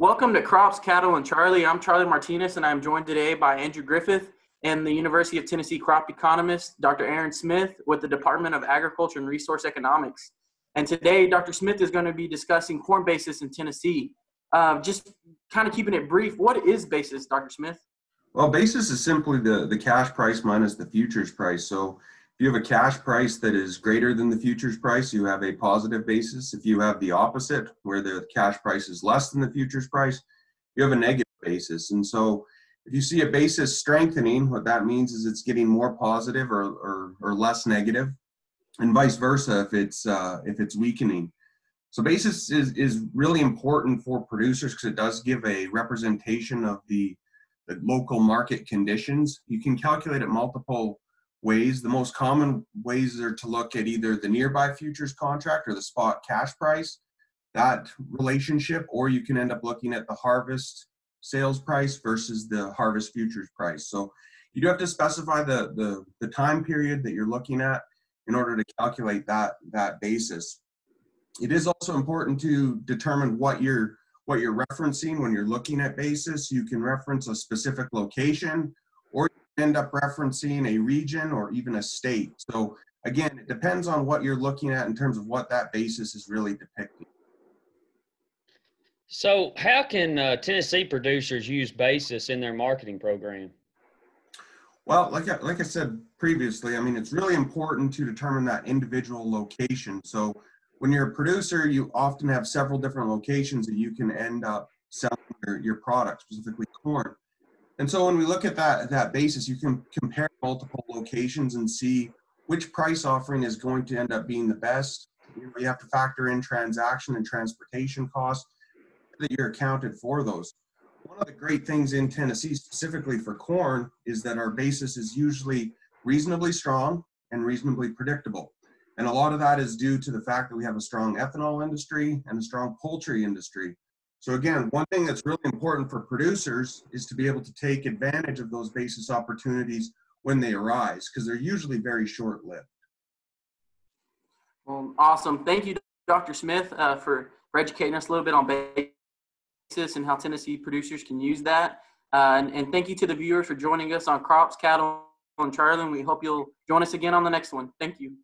Welcome to Crops, Cattle, and Charley. I'm Charley Martinez, and I'm joined today by Andrew Griffith and the University of Tennessee crop economist, Dr. Aaron Smith, with the Department of Agriculture and Resource Economics. And today, Dr. Smith is going to be discussing corn basis in Tennessee. Just kind of keeping it brief, what is basis, Dr. Smith? Well, basis is simply the cash price minus the futures price. So if you have a cash price that is greater than the futures price, you have a positive basis. If you have the opposite, where the cash price is less than the futures price, you have a negative basis. And so if you see a basis strengthening, what that means is it's getting more positive or less negative, and vice versa if it's weakening. So basis is really important for producers because it does give a representation of the local market conditions. You can calculate it multiple ways. The most common ways are to look at either the nearby futures contract or the spot cash price, that relationship, or you can end up looking at the harvest sales price versus the harvest futures price. So you do have to specify the time period that you're looking at in order to calculate that basis. It is also important to determine what you're referencing when you're looking at basis. You can reference a specific location, or you end up referencing a region or even a state. So again, it depends on what you're looking at in terms of what that basis is really depicting. So how can Tennessee producers use basis in their marketing program? Well, like I said previously, I mean, it's really important to determine that individual location. So when you're a producer, you often have several different locations that you can end up selling your product, specifically corn. And so when we look at that basis, you can compare multiple locations and see which price offering is going to end up being the best. You have to factor in transaction and transportation costs that you're accounted for those. One of the great things in Tennessee, specifically for corn, is that our basis is usually reasonably strong and reasonably predictable. And a lot of that is due to the fact that we have a strong ethanol industry and a strong poultry industry. So again, one thing that's really important for producers is to be able to take advantage of those basis opportunities when they arise, because they're usually very short-lived. Well, awesome. Thank you, Dr. Smith, for educating us a little bit on basis and how Tennessee producers can use that. And thank you to the viewers for joining us on Crops, Cattle, and Charley. We hope you'll join us again on the next one. Thank you.